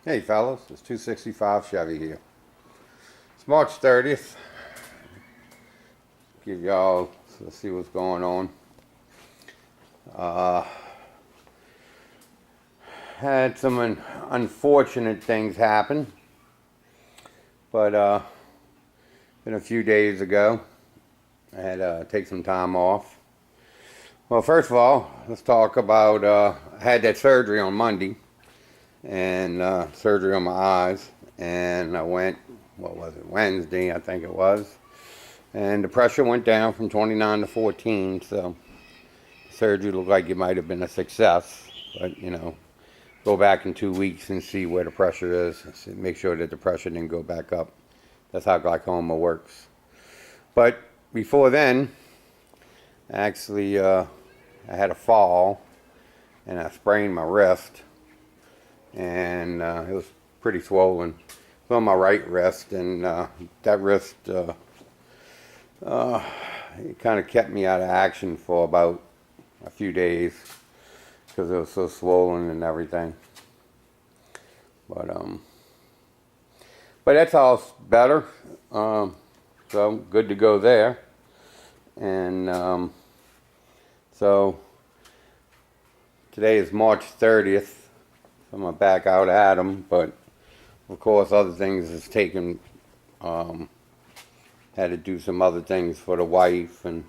Hey fellas, it's 265 Chevy here. It's March 30th. Give y'all, let's see what's going on. Had some unfortunate things happen, but been a few days ago. I had to take some time off. Well, first of all, let's talk about, I had that surgery on Monday, and surgery on my eyes, and I went, what was it, Wednesday I think it was, and the pressure went down from 29 to 14, so surgery looked like it might have been a success, but you know, go back in 2 weeks and see where the pressure is, make sure that the pressure didn't go back up. That's how glaucoma works. But before then, actually I had a fall and I sprained my wrist, and it was pretty swollen. It was on my right wrist, and that wrist it kind of kept me out of action for about a few days because it was so swollen and everything. But that's all better, so good to go there. And so today is March 30th. I'm gonna back out at them, but of course other things is taken. Had to do some other things for the wife, and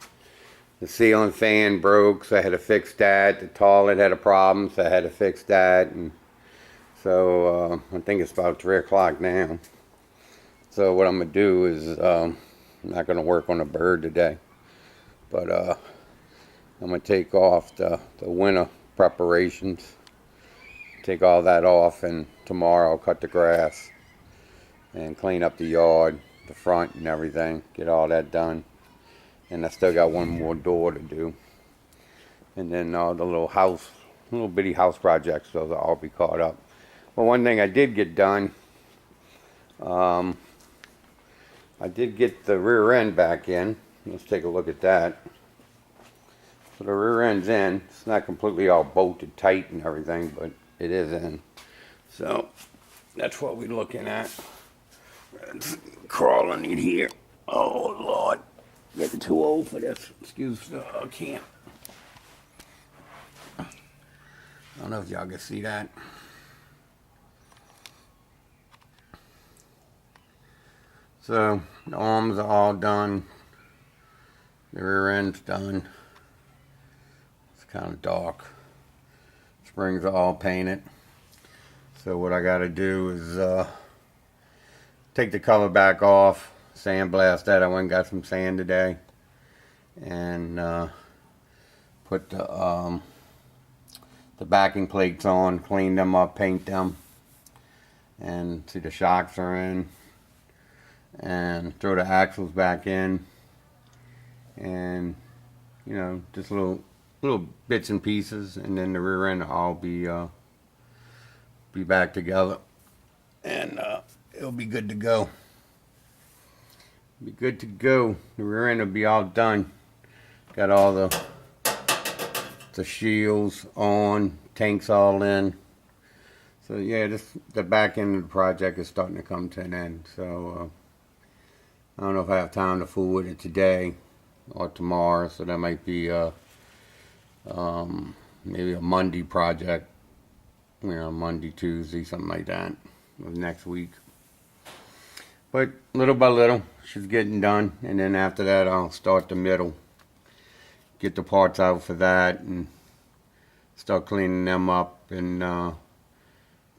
the ceiling fan broke, so I had to fix that. The toilet had a problem, so I had to fix that. And so I think it's about 3 o'clock now. So what I'm gonna do is I'm not gonna work on the bird today, but I'm gonna take off the winter preparations. Take all that off, and tomorrow I'll cut the grass and clean up the yard, the front and everything, get all that done. And I still got one more door to do, and then the little bitty house projects, those will all be caught up. But one thing I did get done, I did get the rear end back in. Let's take a look at that. So the rear end's in. It's not completely all bolted tight and everything, but it is in. So that's what we're looking at. It's crawling in here. Oh Lord, getting too old for this. Excuse the camp. I don't know if y'all can see that. So the arms are all done. The rear end's done. It's kind of dark. Springs are all painted. So what I got to do is take the cover back off, sandblast that. I went and got some sand today, and put the backing plates on, clean them up, paint them, and see the shocks are in, and throw the axles back in, and you know, just little bits and pieces, and then the rear end will all be back together, and it'll be good to go. Be good to go. The rear end will be all done. Got all the shields on, tanks all in. So yeah, the back end of the project is starting to come to an end. So I don't know if I have time to fool with it today or tomorrow. So that might be maybe a Monday project. You know, Monday, Tuesday, something like that, next week. But little by little, she's getting done, and then after that, I'll start the middle. Get the parts out for that, and start cleaning them up, and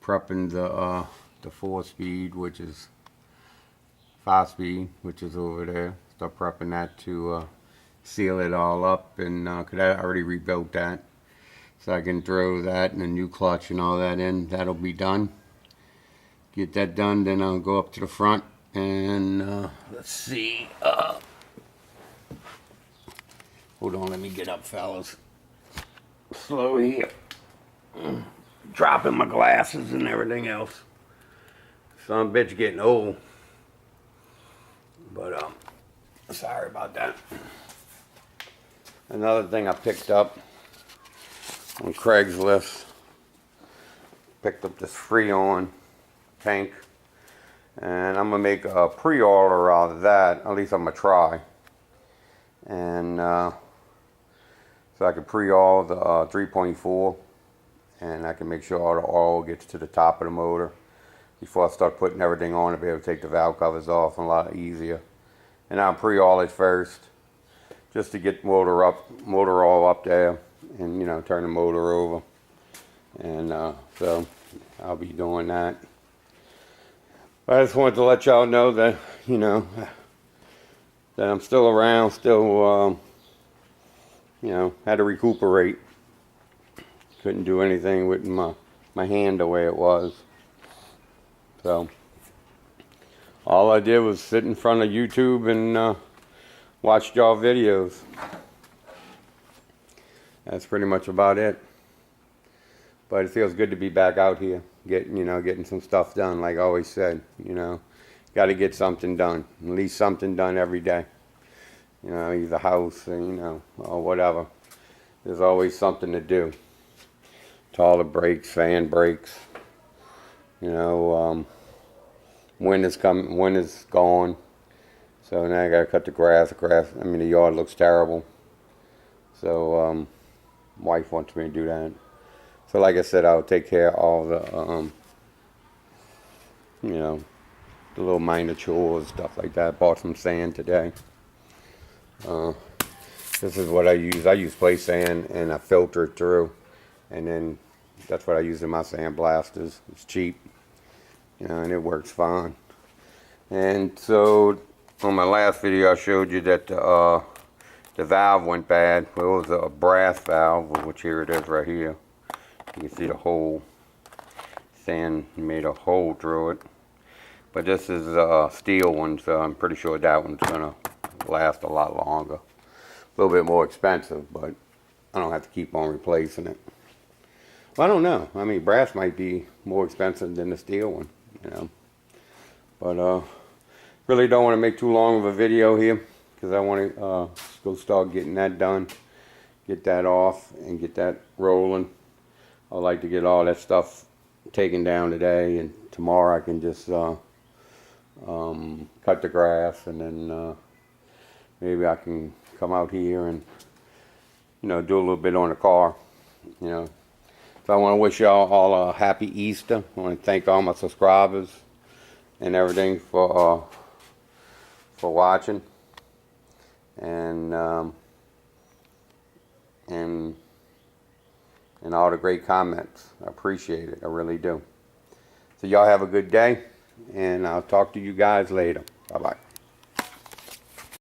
prepping the 4-speed, which is 5-speed, which is over there. Start prepping that to seal it all up, and cause I already rebuilt that, so I can throw that and a new clutch and all that in. That'll be done. Get that done, then I'll go up to the front. And let's see, hold on, let me get up, fellas. Slow here. Dropping my glasses and everything else. Some bitch getting old. But sorry about that. Another thing I picked up on Craigslist. Picked up this Freon tank. And I'm going to make a pre-oiler out of that. At least I'm going to try. And so I can pre-oil the 3.4. And I can make sure all the oil gets to the top of the motor before I start putting everything on to be able to take the valve covers off, and a lot easier. And I'll pre-oil it first, just to get motor oil up there, and you know, turn the motor over. And so I'll be doing that. But I just wanted to let y'all know that, you know, that I'm still around, still, you know, had to recuperate. Couldn't do anything with my hand the way it was. So all I did was sit in front of YouTube and watch y'all videos. That's pretty much about it. But it feels good to be back out here, getting some stuff done. Like I always said, you know, got to get something done. At least something done every day. You know, either house, or, you know, or whatever. There's always something to do. Taller brakes, fan brakes. You know, wind is gone. So now I gotta cut the grass. I mean, the yard looks terrible. So, wife wants me to do that. So, like I said, I'll take care of all the, you know, the little minor chores, stuff like that. Bought some sand today. This is what I use. I use play sand and I filter it through, and then that's what I use in my sand blasters. It's cheap, you know, and it works fine. And so on my last video, I showed you that the valve went bad. Well, it was a brass valve, which here it is right here. You can see the hole. Sand made a hole through it. But this is a steel one, so I'm pretty sure that one's gonna last a lot longer. A little bit more expensive, but I don't have to keep on replacing it. Well, I don't know. I mean, brass might be more expensive than the steel one, you know. But really don't want to make too long of a video here, because I want to go start getting that done, get that off, and get that rolling. I'd like to get all that stuff taken down today, and tomorrow I can just cut the grass, and then maybe I can come out here and, you know, do a little bit on the car, you know. So I want to wish y'all all a happy Easter. I want to thank all my subscribers and everything for watching, and all the great comments. I appreciate it. I really do. So y'all have a good day, and I'll talk to you guys later. Bye bye.